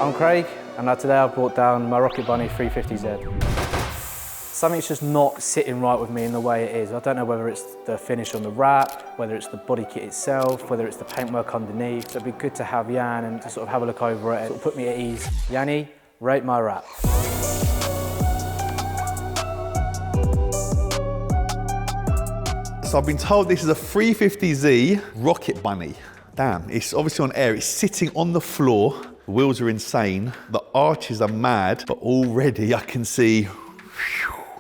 I'm Craig, and today I've brought down my Rocket Bunny 350Z. Something's just not sitting right with me in the way it is. I don't know whether it's the finish on the wrap, whether it's the body kit itself, whether it's the paintwork underneath. So it'd be good to have Yann and to sort of have a look over it and sort of put me at ease. Yanni, rate my wrap. So I've been told this is a 350Z Rocket Bunny. Damn, it's obviously on air. It's sitting on the floor. The wheels are insane. The arches are mad, but already I can see,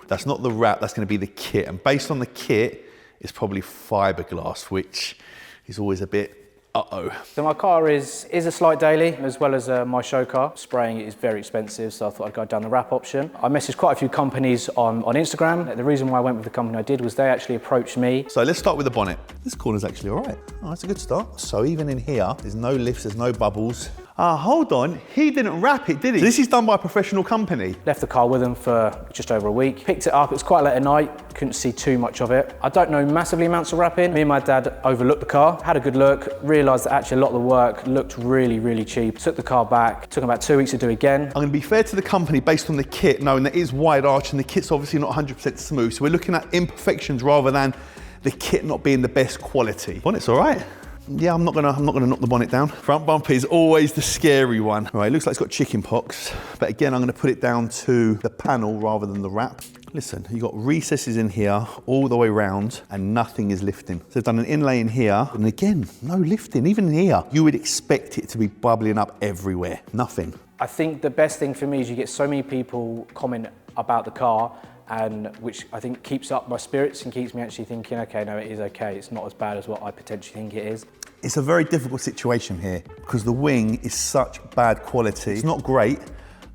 that's not the wrap, that's gonna be the kit. And based on the kit, it's probably fiberglass, which is always a bit uh-oh. So my car is a slight daily, as well as my show car. Spraying it is very expensive, so I thought I'd go down the wrap option. I messaged quite a few companies on Instagram. The reason why I went with the company I did was they actually approached me. So let's start with the bonnet. This corner's actually all right. Oh, that's a good start. So even in here, there's no lifts, there's no bubbles. Hold on, he didn't wrap it, did he? So this is done by a professional company. Left the car with them for just over a week. Picked it up, it was quite late at night, couldn't see too much of it. I don't know massively amounts of wrapping. Me and my dad overlooked the car, had a good look, realised that actually a lot of the work looked really, really cheap. Took the car back, took about 2 weeks to do again. I'm gonna be fair to the company based on the kit, knowing that it is wide arch and the kit's obviously not 100% smooth. So we're looking at imperfections rather than the kit not being the best quality. Bonnet's all right. Yeah, I'm not gonna knock the bonnet down. Front bumper is always the scary one. All right, it looks like it's got chicken pox, but again, I'm gonna put it down to the panel rather than the wrap. Listen, you've got recesses in here all the way around and nothing is lifting. So they've done an inlay in here, and again, no lifting, even in here. You would expect it to be bubbling up everywhere, nothing. I think the best thing for me is you get so many people comment about the car, and which I think keeps up my spirits and keeps me actually thinking, okay, no, it is okay. It's not as bad as what I potentially think it is. It's a very difficult situation here because the wing is such bad quality. It's not great,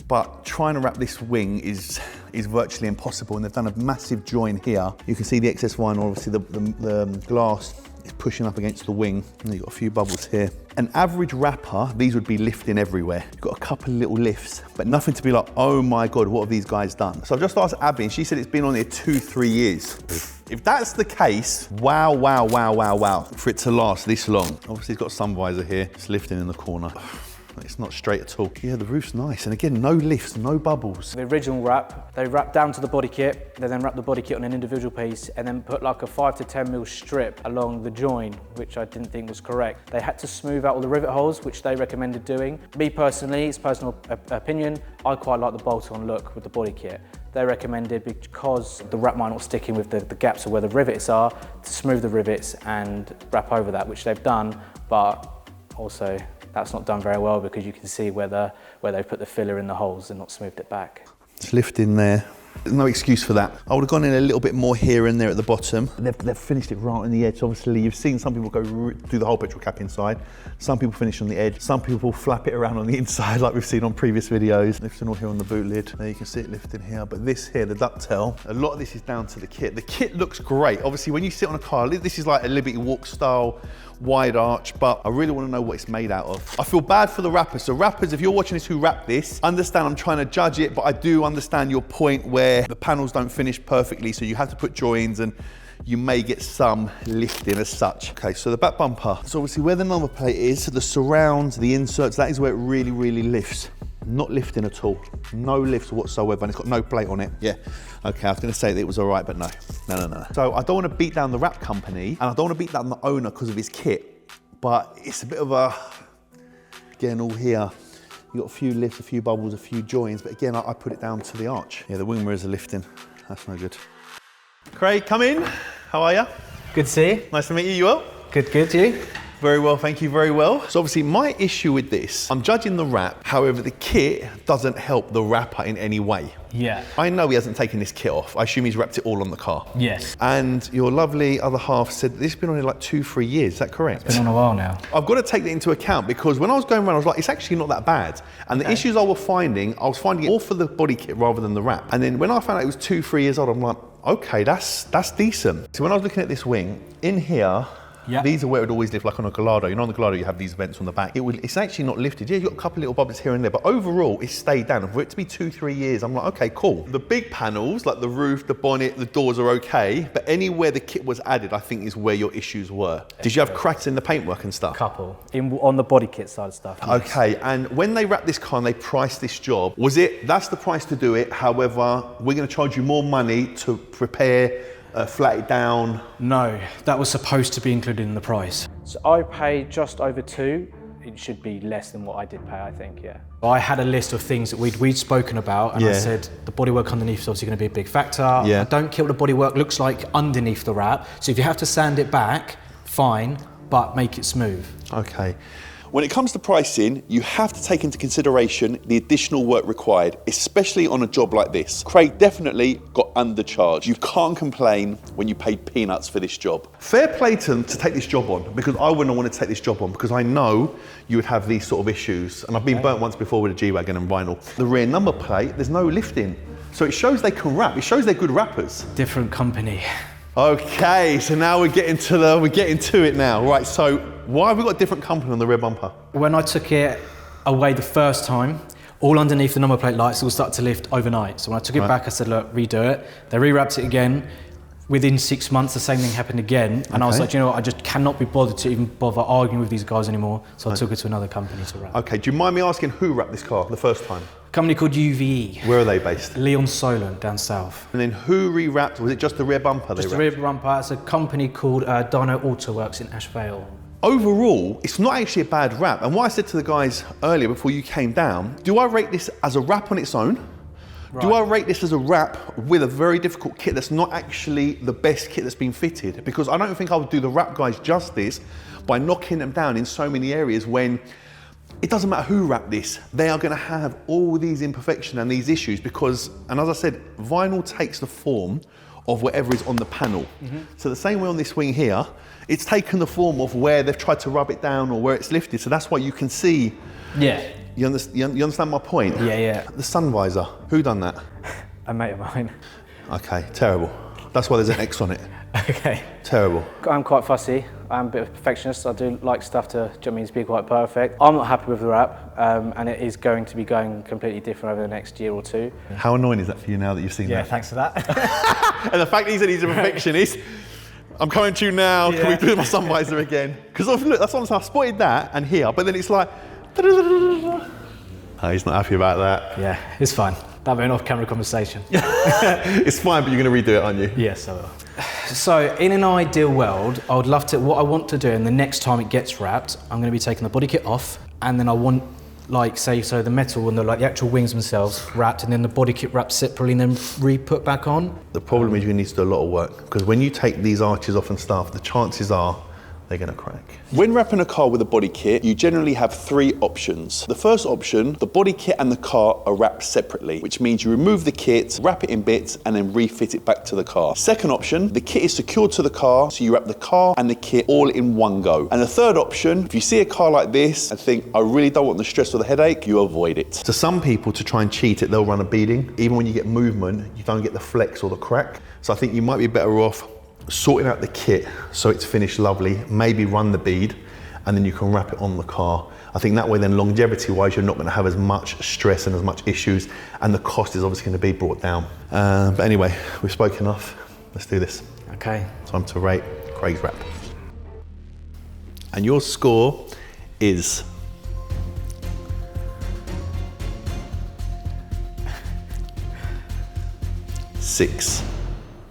but trying to wrap this wing is virtually impossible. And they've done a massive join here. You can see the excess vinyl, obviously the glass is pushing up against the wing. And you've got a few bubbles here. An average wrapper, these would be lifting everywhere. You've got a couple of little lifts, but nothing to be like, oh my God, what have these guys done? So I've just asked Abby, and she said it's been on here 2-3 years. If that's the case, wow, wow, wow, wow, wow, for it to last this long. Obviously it's got sun visor here, it's lifting in the corner. It's not straight at all. Yeah, the roof's nice. And again, no lifts, no bubbles. The original wrap, they wrapped down to the body kit. They then wrapped the body kit on an individual piece and then put like a 5 to 10 mil strip along the join, which I didn't think was correct. They had to smooth out all the rivet holes, which they recommended doing. Me personally, it's personal opinion, I quite like the bolt-on look with the body kit. They recommended, because the wrap might not stick in with the gaps of where the rivets are, to smooth the rivets and wrap over that, which they've done, but also that's not done very well because you can see where they've put the filler in the holes and not smoothed it back. It's lifting there. There's no excuse for that. I would have gone in a little bit more here and there at the bottom. They've finished it right on the edge. Obviously, you've seen some people go do the whole petrol cap inside. Some people finish on the edge. Some people flap it around on the inside like we've seen on previous videos. Lifting all here on the boot lid. There you can see it lifting here. But this here, the ducktail, a lot of this is down to the kit. The kit looks great. Obviously, when you sit on a car, this is like a Liberty Walk style wide arch, but I really want to know what it's made out of. I feel bad for the wrappers. So wrappers, if you're watching this who wrap this, understand I'm trying to judge it, but I do understand your point where the panels don't finish perfectly, so you have to put joins and you may get some lifting as such. Okay, so the back bumper. So obviously where the number plate is, the surrounds, the inserts, that is where it really, really lifts. Not lifting at all. No lifts whatsoever, and it's got no plate on it. Yeah, okay, I was gonna say that it was all right, but no. No. So I don't wanna beat down the wrap company, and I don't wanna beat down the owner because of his kit, but it's a bit of a, again, all here, you got a few lifts, a few bubbles, a few joins, but again, I put it down to the arch. Yeah, the wing mirrors are lifting. That's no good. Craig, come in. How are you? Good to see you. Nice to meet you. You well? Good, you? Very well, thank you, very well. So obviously my issue with this, I'm judging the wrap, however the kit doesn't help the wrapper in any way. Yeah. I know he hasn't taken this kit off. I assume he's wrapped it all on the car. Yes. And your lovely other half said this has been on here like 2-3 years, is that correct? It's been on a while now. I've got to take that into account because when I was going around, I was like, it's actually not that bad. And the issues I was finding it all for the body kit rather than the wrap. And then when I found out it was 2-3 years old, I'm like, okay, that's decent. So when I was looking at this wing, in here, Yeah. These are where it would always lift, like on a Gallardo. You know, on the Gallardo, you have these vents on the back. It's actually not lifted. Yeah, you've got a couple of little bubbles here and there, but overall, it's stayed down. And for it to be 2-3 years, I'm like, okay, cool. The big panels, like the roof, the bonnet, the doors are okay, but anywhere the kit was added, I think is where your issues were. Did you have cracks in the paintwork and stuff? Couple. On the body kit side of stuff. Yes. Okay, and when they wrapped this car and they priced this job, that's the price to do it, however, we're going to charge you more money to prepare, flat it down? No, that was supposed to be included in the price. So I paid just over 2. It should be less than what I did pay, I think, yeah. I had a list of things that we'd spoken about, and I said the bodywork underneath is obviously going to be a big factor. Yeah. I don't care what the bodywork looks like underneath the wrap, so if you have to sand it back, fine, but make it smooth. Okay. When it comes to pricing, you have to take into consideration the additional work required, especially on a job like this. Craig definitely got undercharged. You can't complain when you paid peanuts for this job. Fair play to them to take this job on, because I wouldn't want to take this job on, because I know you would have these sort of issues. And I've been burnt once before with a G-Wagon and vinyl. The rear number plate, there's no lifting. So it shows they can wrap. It shows they're good wrappers. Different company. Okay, so now we're getting to it now. Right, so why have we got a different company on the rear bumper? When I took it away the first time, all underneath the number plate lights all started to lift overnight. So when I took it back, I said, look, redo it. They rewrapped it again. Within 6 months, the same thing happened again. And I was like, you know what, I just cannot be bothered to even bother arguing with these guys anymore. So I took it to another company to wrap. Okay, do you mind me asking who wrapped this car the first time? A company called UVE. Where are they based? Leon Solon, down south. And then who re-wrapped? Was it just the rear bumper they Just the wrapped? rear bumper. It's a company called Dino Auto Works in Ashvale. Overall, it's not actually a bad wrap. And what I said to the guys earlier before you came down, do I rate this as a wrap on its own? Right. Do I rate this as a wrap with a very difficult kit that's not actually the best kit that's been fitted? Because I don't think I would do the wrap guys justice by knocking them down in so many areas when it doesn't matter who wrapped this, they are going to have all these imperfections and these issues because, and as I said, vinyl takes the form of whatever is on the panel. So the same way on this wing here, it's taken the form of where they've tried to rub it down or where it's lifted. So that's why you can see. Yeah. You understand my point? Yeah, yeah. The sun visor, who done that? A mate of mine. Okay, terrible. That's why there's an X on it. Okay. Terrible. I'm quite fussy. I'm a bit of a perfectionist. I do like stuff to be quite perfect. I'm not happy with the wrap, and it is going to be going completely different over the next year or two. How annoying is that for you now that you've seen that? Yeah, thanks for that. And the fact that he said he's a perfectionist, I'm coming to you now, can we do my sun visor again? Because look, that's what I'm saying, I spotted that and here, but then it's like, oh, he's not happy about that. Yeah, it's fine. That'll be an off-camera conversation. It's fine, but you're going to redo it, aren't you? Yes, I will. So, in an ideal world, I would love to, what I want to do, and the next time it gets wrapped, I'm going to be taking the body kit off, and then I want, like, say, so the metal and the actual wings themselves wrapped, and then the body kit wrapped separately and then re-put back on. The problem is you need to do a lot of work, because when you take these arches off and stuff, the chances are they're going to crack. When wrapping a car with a body kit, you generally have 3 options. The first option, the body kit and the car are wrapped separately, which means you remove the kit, wrap it in bits, and then refit it back to the car. Second option, the kit is secured to the car, so you wrap the car and the kit all in one go. And the third option, if you see a car like this and think, I really don't want the stress or the headache, you avoid it. To some people, to try and cheat it, they'll run a beading. Even when you get movement, you don't get the flex or the crack. So I think you might be better off sorting out the kit so it's finished lovely, maybe run the bead, and then you can wrap it on the car. I think that way then longevity-wise, you're not going to have as much stress and as much issues, and the cost is obviously going to be brought down. But anyway, we've spoken enough. Let's do this. Okay. Time to rate Craig's wrap. And your score is... six.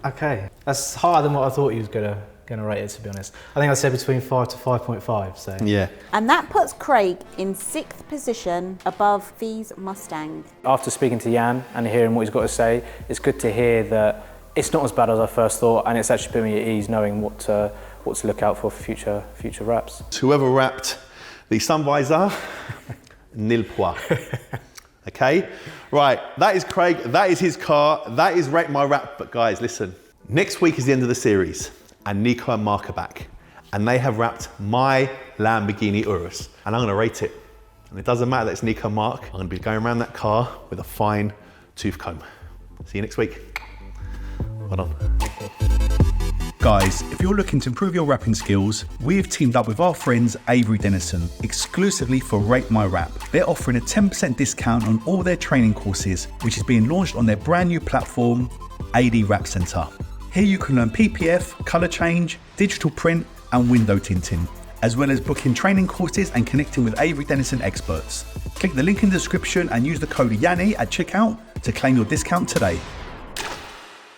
Okay. That's higher than what I thought he was gonna rate it, to be honest. I think I said between 5 to 5.5, so. Yeah. And that puts Craig in 6th position above Fee's Mustang. After speaking to Jan and hearing what he's got to say, it's good to hear that it's not as bad as I first thought, and it's actually put me at ease knowing what to look out for future wraps. Whoever wrapped the sun visor, nil point. Okay? Right, that is Craig, that is his car, that is Rate My Wrap. But guys, listen, next week is the end of the series, and Nico and Mark are back, and they have wrapped my Lamborghini Urus, and I'm gonna rate it. And it doesn't matter that it's Nico and Mark, I'm gonna be going around that car with a fine tooth comb. See you next week. Well done. Guys, if you're looking to improve your rapping skills, we've teamed up with our friends Avery Dennison exclusively for Rate My Rap. They're offering a 10% discount on all their training courses, which is being launched on their brand new platform, AD Rap Centre. Here you can learn PPF, colour change, digital print and window tinting, as well as booking training courses and connecting with Avery Dennison experts. Click the link in the description and use the code YANNI at checkout to claim your discount today.